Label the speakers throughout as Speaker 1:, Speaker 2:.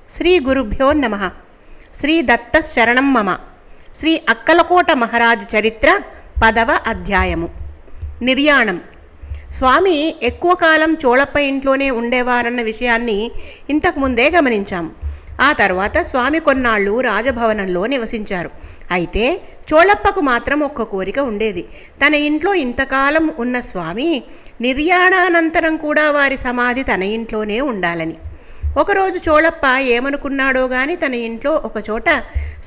Speaker 1: శ్రీ గురుభ్యో నమః. శ్రీ దత్త శరణం మమ. శ్రీ అక్కలకోట మహారాజు చరిత్ర 10వ అధ్యాయము. నిర్యాణం. స్వామి ఎక్కువ కాలం చోళప్ప ఇంట్లోనే ఉండేవారన్న విషయాన్ని ఇంతకుముందే గమనించాము. ఆ తర్వాత స్వామి కొన్నాళ్ళు రాజభవనంలో నివసించారు. అయితే చోళప్పకు మాత్రం ఒక్క కోరిక ఉండేది. తన ఇంట్లో ఇంతకాలం ఉన్న స్వామి నిర్యాణానంతరం కూడా వారి సమాధి తన ఇంట్లోనే ఉండాలని. ఒకరోజు చోళప్ప ఏమనుకున్నాడో గాని తన ఇంట్లో ఒకచోట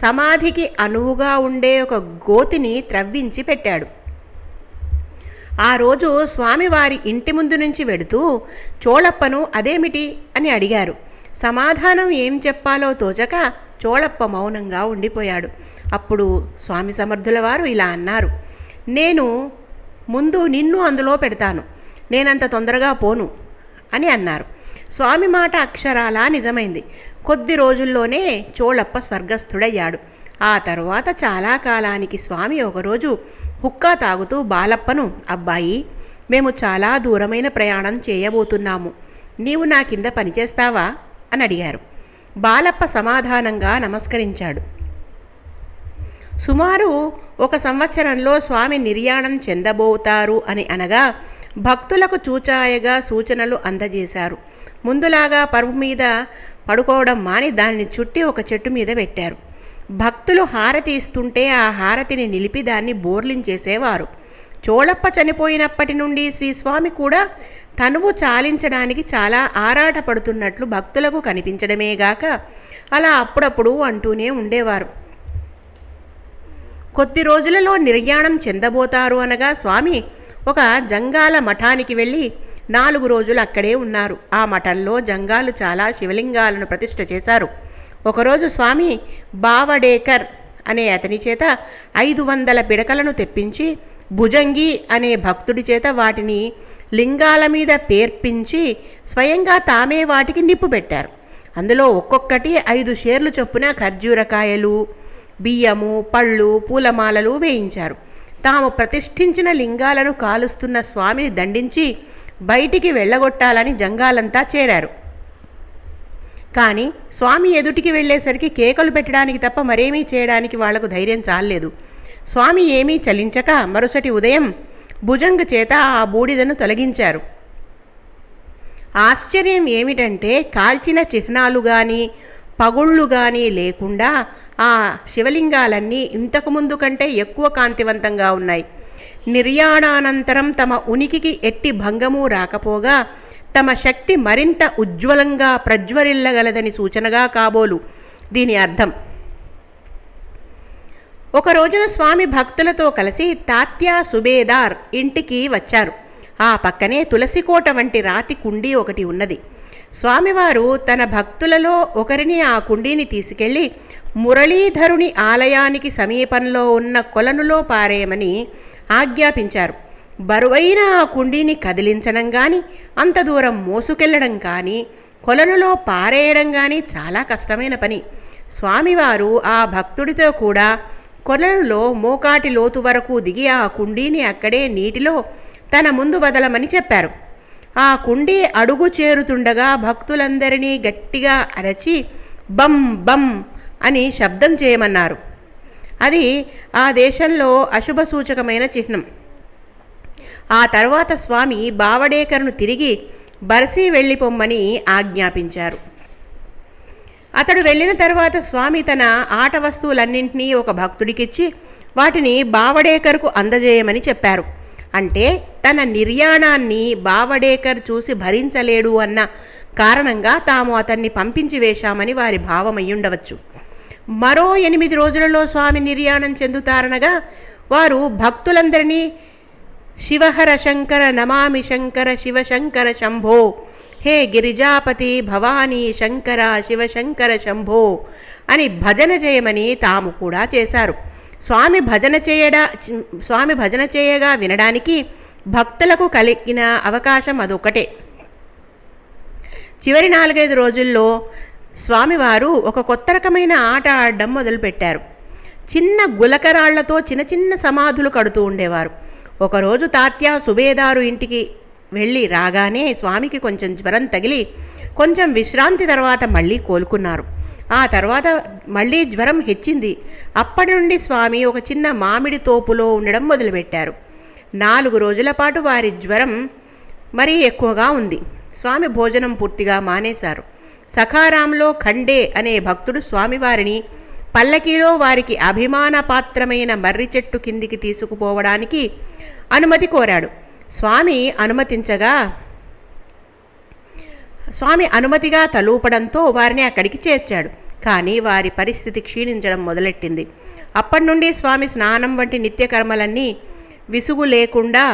Speaker 1: సమాధికి అనువుగా ఉండే ఒక గోతిని త్రవ్వించి పెట్టాడు. ఆ రోజు స్వామి వారి ఇంటి ముందు నుంచి వెడుతూ చోళప్పను అదేమిటి అని అడిగారు. సమాధానం ఏం చెప్పాలో తోచక చోళప్ప మౌనంగా ఉండిపోయాడు. అప్పుడు స్వామి సమర్థుల వారు ఇలా అన్నారు: నేను ముందు నిన్ను అందులో పెడతాను, నేనంత తొందరగా పోను అని అన్నారు. స్వామి మాట అక్షరాలా నిజమైంది. కొద్ది రోజుల్లోనే చోళప్ప స్వర్గస్థుడయ్యాడు. ఆ తరువాత చాలా కాలానికి స్వామి ఒకరోజు హుక్కా తాగుతూ బాలప్పను, అబ్బాయి, మేము చాలా దూరమైన ప్రయాణం చేయబోతున్నాము, నీవు నా కింద పనిచేస్తావా అని అడిగారు. బాలప్ప సమాధానంగా నమస్కరించాడు. సుమారు 1 సంవత్సరంలో స్వామి నిర్యాణం చెందబోతారు అని అనగా భక్తులకు చూచాయగా సూచనలు అందజేశారు. ముందులాగా పరుపు మీద పడుకోవడం మాని దానిని చుట్టి ఒక చెట్టు మీద పెట్టారు. భక్తులు హారతి ఇస్తుంటే ఆ హారతిని నిలిపి దాన్ని బోర్లించేసేవారు. చోళప్ప చనిపోయినప్పటి నుండి శ్రీస్వామి కూడా తనువు చాలించడానికి చాలా ఆరాటపడుతున్నట్లు భక్తులకు కనిపించడమేగాక అలా అప్పుడప్పుడు అంటూనే ఉండేవారు. కొద్ది రోజులలో నిర్యాణం చెందబోతారు అనగా స్వామి ఒక జంగాల మఠానికి వెళ్ళి 4 రోజులు అక్కడే ఉన్నారు. ఆ మఠంలో జంగాలు చాలా శివలింగాలను ప్రతిష్ఠ చేశారు. ఒకరోజు స్వామి బావడేకర్ అనే అతని చేత 500 పిడకలను తెప్పించి భుజంగి అనే భక్తుడి చేత వాటిని లింగాల మీద పేర్పించి స్వయంగా తామే వాటికి నిప్పు పెట్టారు. అందులో ఒక్కొక్కటి 5 షేర్లు చొప్పున ఖర్జూరకాయలు, బియ్యము, పళ్ళు, పూలమాలలు వేయించారు. తాము ప్రతిష్ఠించిన లింగాలను కాలుస్తున్న స్వామిని దండించి బయటికి వెళ్ళగొట్టాలని జంగాలంతా చేరారు. కానీ స్వామి ఎదుటికి వెళ్ళేసరికి కేకలు పెట్టడానికి తప్ప మరేమీ చేయడానికి వాళ్లకు ధైర్యం చాలలేదు. స్వామి ఏమీ చలించక మరుసటి ఉదయం భుజంగ చేత ఆ బూడిదను తొలగించారు. ఆశ్చర్యం ఏమిటంటే కాల్చిన చిహ్నాలు కానీ పగుళ్ళు కానీ లేకుండా ఆ శివలింగాలన్నీ ఇంతకుముందు కంటే ఎక్కువ కాంతివంతంగా ఉన్నాయి. నిర్యాణానంతరం తమ ఉనికికి ఎట్టి భంగము రాకపోగా తమ శక్తి మరింత ఉజ్వలంగా ప్రజ్వరిల్లగలదని సూచనగా కాబోలు దీని అర్థం. ఒక రోజున స్వామి భక్తులతో కలిసి తాత్యా సుబేదార్ ఇంటికి వచ్చారు. ఆ పక్కనే తులసికోట వంటి రాతి కుండీ ఒకటి ఉన్నది. స్వామివారు తన భక్తులలో ఒకరిని ఆ కుండీని తీసుకెళ్లి మురళీధరుని ఆలయానికి సమీపంలో ఉన్న కొలనులో పారేయమని ఆజ్ఞాపించారు. బరువైన ఆ కుండీని కదిలించడం కానీ, అంత దూరం మోసుకెళ్లడం కానీ, కొలనులో పారేయడం కానీ చాలా కష్టమైన పని. స్వామివారు ఆ భక్తుడితో కూడా కొలనులో మోకాటి లోతు వరకు దిగి ఆ కుండీని అక్కడే నీటిలో తన ముందు వదలమని చెప్పారు. ఆ కుండీ అడుగు చేరుతుండగా భక్తులందరినీ గట్టిగా అరచి బం బం అని శబ్దం చేయమన్నారు. అది ఆ దేశంలో అశుభ సూచకమైన చిహ్నం. ఆ తర్వాత స్వామి బావడేకర్ను తిరిగి బర్సీ వెళ్ళిపోమ్మని ఆజ్ఞాపించారు. అతడు వెళ్ళిన తర్వాత స్వామి తన ఆట వస్తువులన్నింటినీ ఒక భక్తుడికిచ్చి వాటిని బావడేకర్కు అందజేయమని చెప్పారు. అంటే తన నిర్యాణాన్ని బావడేకర్ చూసి భరించలేడు అన్న కారణంగా తాము అతన్ని పంపించి వేశామని వారి భావమయ్యుండవచ్చు. మరో 8 రోజులలో స్వామి నిర్యాణం చెందుతారనగా వారు భక్తులందరినీ శివహర శంకర నమామి శంకర శివశంకర శంభో, హే గిరిజాపతి భవానీ శంకర శివశంకర శంభో అని భజన చేయమని తాము కూడా చేశారు. స్వామి భజన చేయగా వినడానికి భక్తులకు కలిగిన అవకాశం అదొకటే. చివరి 4-5 రోజుల్లో స్వామివారు ఒక కొత్త రకమైన ఆట ఆడడం మొదలుపెట్టారు. చిన్న గులకరాళ్లతో చిన్న చిన్న సమాధులు కడుతూ ఉండేవారు. ఒకరోజు తాత్యా సుబేదారు ఇంటికి వెళ్ళి రాగానే స్వామికి కొంచెం జ్వరం తగిలి కొంచెం విశ్రాంతి తర్వాత మళ్ళీ కోలుకున్నారు. ఆ తర్వాత మళ్ళీ జ్వరం హెచ్చింది. అప్పటి నుండి స్వామి ఒక చిన్న మామిడి తోపులో ఉండడం మొదలుపెట్టారు. 4 రోజుల పాటు వారి జ్వరం మరీ ఎక్కువగా ఉంది. స్వామి భోజనం పూర్తిగా మానేశారు. సఖారాంలో ఖండే అనే భక్తుడు స్వామివారిని పల్లకీలో వారికి అభిమానపాత్రమైన మర్రి చెట్టు కిందికి తీసుకుపోవడానికి అనుమతి కోరాడు. స్వామి అనుమతిగా తలూపడంతో వారిని అక్కడికి చేర్చాడు. కానీ వారి పరిస్థితి క్షీణించడం మొదలెట్టింది. అప్పటి నుండి స్వామి స్నానం వంటి నిత్యకర్మలన్నీ విసుగు లేకుండా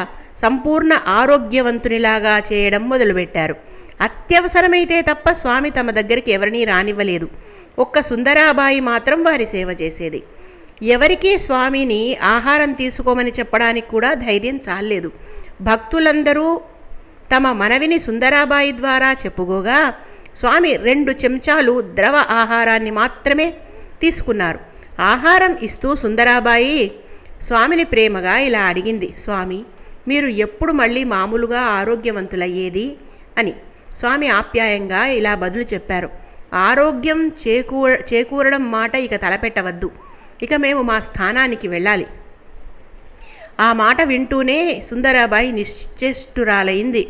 Speaker 1: సంపూర్ణ ఆరోగ్యవంతునిలాగా చేయడం మొదలుపెట్టారు. అత్యవసరమైతే తప్ప స్వామి తమ దగ్గరికి ఎవరినీ రానివ్వలేదు. ఒక్క సుందరాబాయి మాత్రం వారి సేవ చేసేది. ఎవరికీ స్వామిని ఆహారం తీసుకోమని చెప్పడానికి కూడా ధైర్యం చాలలేదు. భక్తులందరూ తమ మనవిని సుందరాబాయి ద్వారా చెప్పుకోగా స్వామి 2 చెంచాలు ద్రవ ఆహారాన్ని మాత్రమే తీసుకున్నారు. ఆహారం ఇస్తూ సుందరాబాయి స్వామిని ప్రేమగా ఇలా అడిగింది, స్వామి, మీరు ఎప్పుడు మళ్ళీ మామూలుగా ఆరోగ్యవంతులయ్యేది అని. స్వామి ఆప్యాయంగా ఇలా బదులు చెప్పారు, ఆరోగ్యం చేకూరడం మాట ఇక తలపెట్టవద్దు. ఇక మేము మా స్థానానికి వెళ్ళాలి. ఆ మాట వింటూనే సుందరాబాయి నిశ్చేష్టురాలైంది.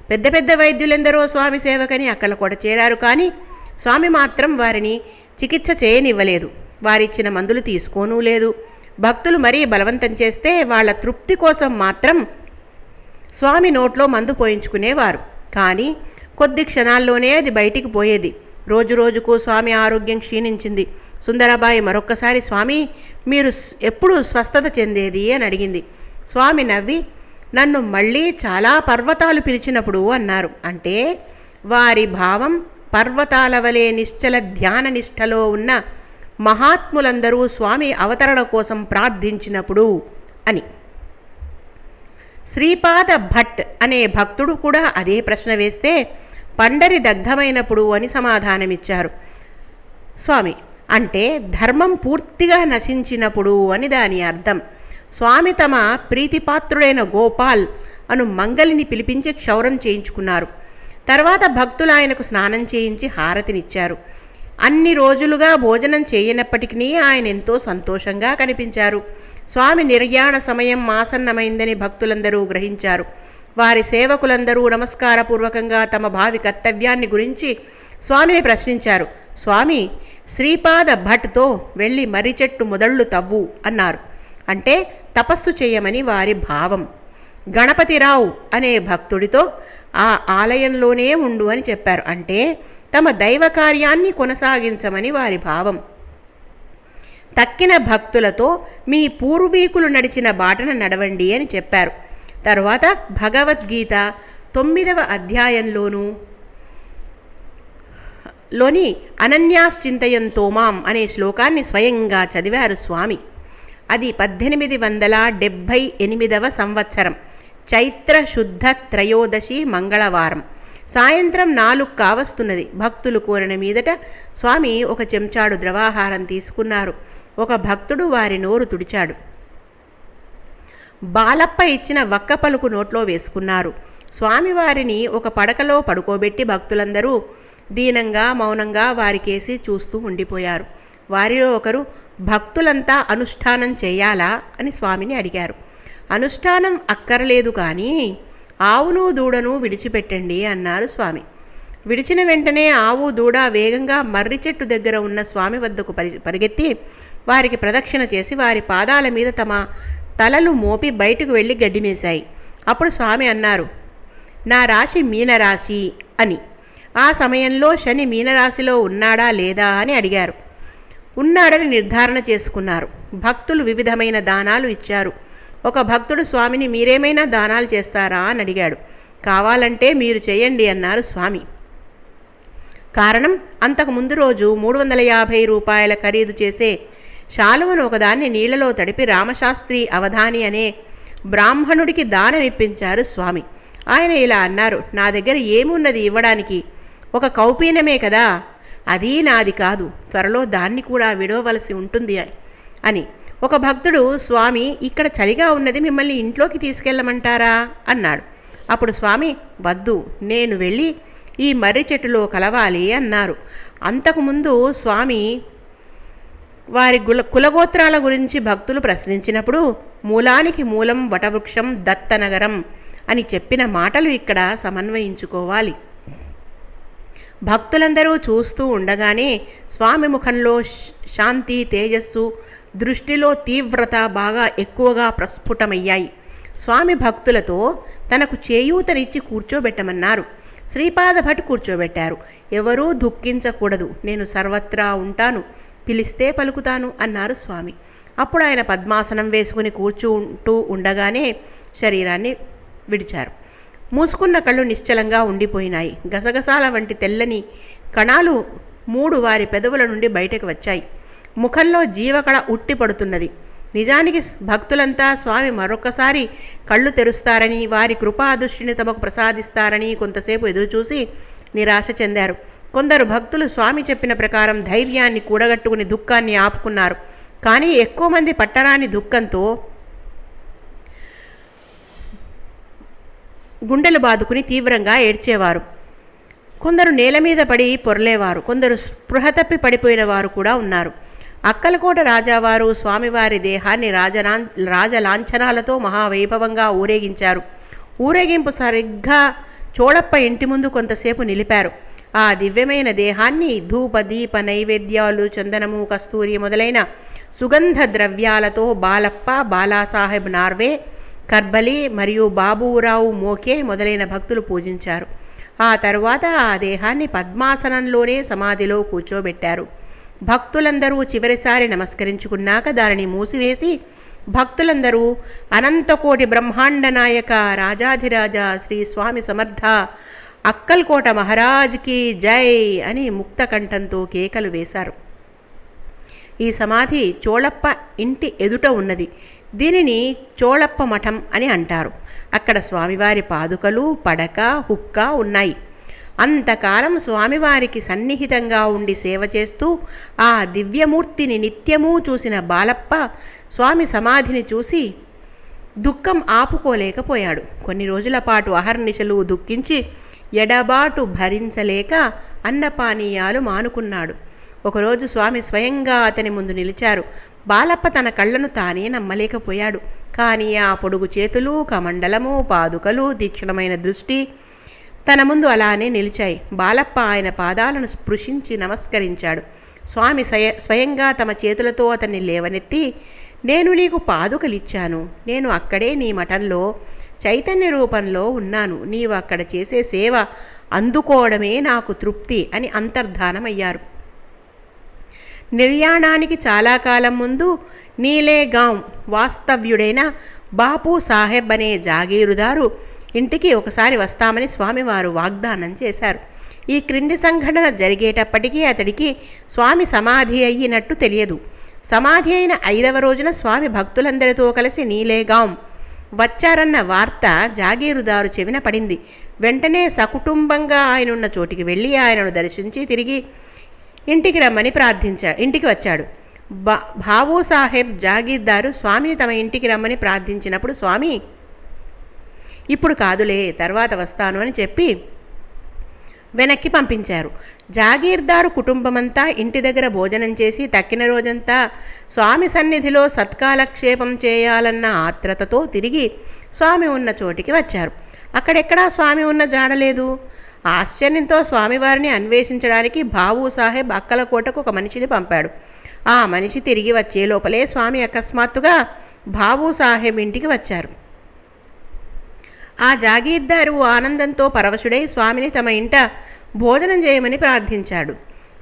Speaker 1: పెద్ద పెద్ద వైద్యులెందరో స్వామి సేవకని అక్కడ కూడా చేరారు. కానీ స్వామి మాత్రం వారిని చికిత్స చేయనివ్వలేదు. వారిచ్చిన మందులు తీసుకోనూ లేదు. భక్తులు మరీ బలవంతం చేస్తే వాళ్ళ తృప్తి కోసం మాత్రం స్వామి నోట్లో మందు పోయించుకునేవారు. కానీ కొద్ది క్షణాల్లోనే అది బయటికి పోయేది. రోజు రోజుకు స్వామి ఆరోగ్యం క్షీణించింది. సుందరాబాయి మరొక్కసారి, స్వామి, మీరు ఎప్పుడు స్వస్థత చెందేది అని అడిగింది. స్వామి నవ్వి, నన్ను మళ్ళీ చాలా పర్వతాలు పిలిచినప్పుడు అన్నారు. అంటే వారి భావం పర్వతాల వలె నిశ్చల ధ్యాన నిష్టలో ఉన్న మహాత్ములందరూ స్వామి అవతరణ కోసం ప్రార్థించినప్పుడు అని. శ్రీపాద భట్ అనే భక్తుడు కూడా అదే ప్రశ్న వేస్తే పండరి దగ్ధమైనప్పుడు అని సమాధానమిచ్చారు స్వామి. అంటే ధర్మం పూర్తిగా నశించినప్పుడు అని దాని అర్థం. స్వామి తమ ప్రీతిపాత్రుడైన గోపాల్ అను మంగలిని పిలిపించి క్షౌరం చేయించుకున్నారు. తర్వాత భక్తులు ఆయనకు స్నానం చేయించి హారతినిచ్చారు. అన్ని రోజులుగా భోజనం చేయనప్పటికీ ఆయన ఎంతో సంతోషంగా కనిపించారు. స్వామి నిర్యాణ సమయం ఆసన్నమైందని భక్తులందరూ గ్రహించారు. వారి సేవకులందరూ నమస్కారపూర్వకంగా తమ భావి కర్తవ్యాన్ని గురించి స్వామిని ప్రశ్నించారు. స్వామి శ్రీపాద భట్తో వెళ్ళి మర్రి చెట్టు మొదళ్ళు తవ్వు అన్నారు. అంటే తపస్సు చేయమని వారి భావం. గణపతిరావు అనే భక్తుడితో ఆ ఆలయంలోనే ఉండు అని చెప్పారు. అంటే తమ దైవ కార్యాన్ని కొనసాగించమని వారి భావం. తక్కిన భక్తులతో మీ పూర్వీకులు నడిచిన బాటన నడవండి అని చెప్పారు. తరువాత భగవద్గీత 9వ అధ్యాయంలోని అనన్యాశ్చింతయంతో మాం అనే శ్లోకాన్ని స్వయంగా చదివారు స్వామి. అది 1878వ సంవత్సరం చైత్ర శుద్ధ త్రయోదశి మంగళవారం సాయంత్రం 4 కావస్తున్నది. భక్తులు కోరిన మీదట స్వామి ఒక చెంచాడు ద్రవాహారం తీసుకున్నారు. ఒక భక్తుడు వారి నోరు తుడిచాడు. బాలప్ప ఇచ్చిన వక్క పలుకు నోట్లో వేసుకున్నారు. స్వామివారిని ఒక పడకలో పడుకోబెట్టి భక్తులందరూ దీనంగా మౌనంగా వారికేసి చూస్తూ ఉండిపోయారు. వారిలో ఒకరు, భక్తులంతా అనుష్ఠానం చేయాలా అని స్వామిని అడిగారు. అనుష్ఠానం అక్కర్లేదు, కానీ ఆవును దూడను విడిచిపెట్టండి అన్నారు స్వామి. విడిచిన వెంటనే ఆవు దూడ వేగంగా మర్రి చెట్టు దగ్గర ఉన్న స్వామి వద్దకు పరిగెత్తి వారికి ప్రదక్షిణ చేసి వారి పాదాల మీద తమ తలలు మోపి బయటకు వెళ్ళి గడ్డిమేశాయి. అప్పుడు స్వామి అన్నారు, నా రాశి మీనరాశి అని. ఆ సమయంలో శని మీనరాశిలో ఉన్నాడా లేదా అని అడిగారు. ఉన్నాడని నిర్ధారణ చేసుకున్నారు. భక్తులు వివిధమైన దానాలు ఇచ్చారు. ఒక భక్తుడు స్వామిని, మీరేమైనా దానాలు చేస్తారా అని అడిగాడు. కావాలంటే మీరు చేయండి అన్నారు స్వామి. కారణం, అంతకు ముందు రోజు 350 రూపాయల ఖరీదు చేసే శాలువను ఒకదాన్ని నీళ్లలో తడిపి రామశాస్త్రి అవధాని అనే బ్రాహ్మణుడికి దానం ఇప్పించారు స్వామి. ఆయన ఇలా అన్నారు, నా దగ్గర ఏమున్నది ఇవ్వడానికి, ఒక కౌపీనమే కదా, అది నాది కాదు, త్వరలో దాన్ని కూడా విడవవలసి ఉంటుంది అని. ఒక భక్తుడు, స్వామి ఇక్కడ చలిగా ఉన్నది, మిమ్మల్ని ఇంట్లోకి తీసుకెళ్ళమంటారా అన్నాడు. అప్పుడు స్వామి, వద్దు, నేను వెళ్ళి ఈ మర్రి చెట్టులో కలవాలి అన్నారు. అంతకుముందు స్వామి వారి కులగోత్రాల గురించి భక్తులు ప్రశ్నించినప్పుడు మూలానికి మూలం వటవృక్షం దత్తనగరం అని చెప్పిన మాటలు ఇక్కడ సమన్వయించుకోవాలి. భక్తులందరూ చూస్తూ ఉండగానే స్వామి ముఖంలో శాంతి, తేజస్సు, దృష్టిలో తీవ్రత బాగా ఎక్కువగా ప్రస్ఫుటమయ్యాయి. స్వామి భక్తులతో తనకు చేయూతనిచ్చి కూర్చోబెట్టమన్నారు. శ్రీపాద భట్ కూర్చోబెట్టారు. ఎవరూ దుఃఖించకూడదు, నేను సర్వత్రా ఉంటాను, పిలిస్తే పలుకుతాను అన్నారు స్వామి. అప్పుడు ఆయన పద్మాసనం వేసుకుని కూర్చుంటూ ఉండగానే శరీరాన్ని విడిచారు. మూసుకున్న కళ్ళు నిశ్చలంగా ఉండిపోయినాయి. గసగసాల వంటి తెల్లని కణాలు 3 వారి పెదవుల నుండి బయటకు వచ్చాయి. ముఖంలో జీవకళ ఉట్టిపడుతున్నది. నిజానికి భక్తులంతా స్వామి మరొకసారి కళ్ళు తెరుస్తారని, వారి కృపా దృష్టిని తమకు ప్రసాదిస్తారని కొంతసేపు ఎదురుచూసి నిరాశ చెందారు. కొందరు భక్తులు స్వామి చెప్పిన ప్రకారం ధైర్యాన్ని కూడగట్టుకుని దుఃఖాన్ని ఆపుకున్నారు. కానీ ఎక్కువ మంది పట్టరాని దుఃఖంతో గుండెలు బాదుకుని తీవ్రంగా ఏడ్చేవారు. కొందరు నేల మీద పడి పొరలేవారు. కొందరు స్పృహ తప్పి పడిపోయిన వారు కూడా ఉన్నారు. అక్కలకోట రాజావారు స్వామివారి దేహాన్ని రాజలాంఛనాలతో మహావైభవంగా ఊరేగించారు. ఊరేగింపు సరిగ్గా చోళప్ప ఇంటి ముందు కొంతసేపు నిలిపారు. ఆ దివ్యమైన దేహాన్ని ధూప, దీప నైవేద్యాలు, చందనము, కస్తూరి మొదలైన సుగంధ ద్రవ్యాలతో బాలప్ప, బాలాసాహెబ్ నార్వే, కర్బలి మరియు బాబూరావు మోకే మొదలైన భక్తులు పూజించారు. ఆ తరువాత ఆ దేహాన్ని పద్మాసనంలోనే సమాధిలో కూర్చోబెట్టారు. భక్తులందరూ చివరిసారి నమస్కరించుకున్నాక దానిని మూసివేసి భక్తులందరూ అనంతకోటి బ్రహ్మాండ నాయక రాజాధిరాజ శ్రీ స్వామి సమర్థ అక్కల్కోట మహారాజ్కి జై అని ముక్తకంఠంతో కేకలు వేశారు. ఈ సమాధి చోళప్ప ఇంటి ఎదుట ఉన్నది. దీనిని చోళప్ప మఠం అని అంటారు. అక్కడ స్వామివారి పాదుకలు, పడక, హుక్క ఉన్నాయి. అంతకాలం స్వామివారికి సన్నిహితంగా ఉండి సేవ చేస్తూ ఆ దివ్యమూర్తిని నిత్యమూ చూసిన బాలప్ప స్వామి సమాధిని చూసి దుఃఖం ఆపుకోలేకపోయాడు. కొన్ని రోజుల పాటు అహర్నిశలు దుఃఖించి ఎడబాటు భరించలేక అన్నపానీయాలు మానుకున్నాడు. ఒకరోజు స్వామి స్వయంగా అతని ముందు నిలిచారు. బాలప్ప తన కళ్ళను తానే నమ్మలేకపోయాడు. కానీ ఆ పొడుగు చేతులు, కమండలము, పాదుకలు, తీక్షణమైన దృష్టి తన ముందు అలానే నిలిచాయి. బాలప్ప ఆయన పాదాలను స్పృశించి నమస్కరించాడు. స్వామి స్వయంగా తమ చేతులతో అతన్ని లేవనెత్తి, నేను నీకు పాదుకలిచ్చాను, నేను అక్కడే నీ మఠంలో చైతన్య రూపంలో ఉన్నాను, నీవు అక్కడ చేసే సేవ అందుకోవడమే నాకు తృప్తి అని అంతర్ధానమయ్యారు. నిర్యాణానికి చాలా కాలం ముందు నీలేగాం వాస్తవ్యుడైన బాపు సాహెబ్ అనే జాగీరుదారు ఇంటికి ఒకసారి వస్తామని స్వామివారు వాగ్దానం చేశారు. ఈ క్రింది సంఘటన జరిగేటప్పటికీ అతడికి స్వామి సమాధి అయ్యినట్టు తెలియదు. సమాధి అయిన 5వ రోజున స్వామి భక్తులందరితో కలిసి నీలేగాం వచ్చారన్న వార్త జాగీరుదారు చెవిన పడింది. వెంటనే సకుటుంబంగా ఆయనున్న చోటికి వెళ్ళి ఆయనను దర్శించి తిరిగి ఇంటికి వచ్చాడు. భావూ సాహెబ్ జాగీర్దారు స్వామిని తమ ఇంటికి రమ్మని ప్రార్థించినప్పుడు స్వామి ఇప్పుడు కాదులే, తర్వాత వస్తాను అని చెప్పి వెనక్కి పంపించారు. జాగీర్దారు కుటుంబమంతా ఇంటి దగ్గర భోజనం చేసి తక్కిన రోజంతా స్వామి సన్నిధిలో సత్కాలక్షేపం చేయాలన్న ఆత్రతతో తిరిగి స్వామి ఉన్న చోటికి వచ్చారు. అక్కడెక్కడా స్వామి ఉన్న జాడలేదు. ఆశ్చర్యంతో స్వామివారిని అన్వేషించడానికి భావూ సాహెబ్ అక్కలకోటకు ఒక మనిషిని పంపాడు. ఆ మనిషి తిరిగి వచ్చే లోపలే స్వామి అకస్మాత్తుగా భావూ సాహెబ్ ఇంటికి వచ్చారు. ఆ జాగీర్దారు ఆనందంతో పరవశుడై స్వామిని తమ ఇంట భోజనం చేయమని ప్రార్థించాడు.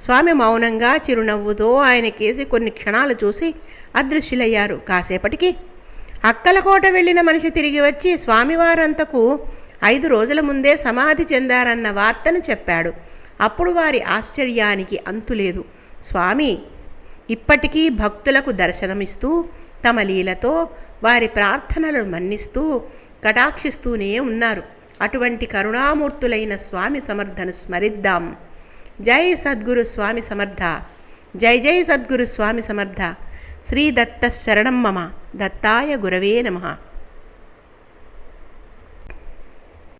Speaker 1: స్వామి మౌనంగా చిరునవ్వుతో ఆయన కేసి కొన్ని క్షణాలు చూసి అదృశ్యులయ్యారు. కాసేపటికి అక్కలకోట వెళ్ళిన మనిషి తిరిగి వచ్చి స్వామివారంతకు 5 రోజుల ముందే సమాధి చెందారన్న వార్తను చెప్పాడు. అప్పుడు వారి ఆశ్చర్యానికి అంతులేదు. స్వామి ఇప్పటికీ భక్తులకు దర్శనమిస్తూ తమ లీలతో వారి ప్రార్థనలను మన్నిస్తూ కటాక్షిస్తూనే ఉన్నారు. అటువంటి కరుణామూర్తులైన స్వామి సమర్థను స్మరిద్దాం. జై సద్గురు స్వామి సమర్థ. జై జై సద్గురు స్వామి సమర్థ. శ్రీ దత్త శరణం మమ. దత్తాయ గురవే నమః.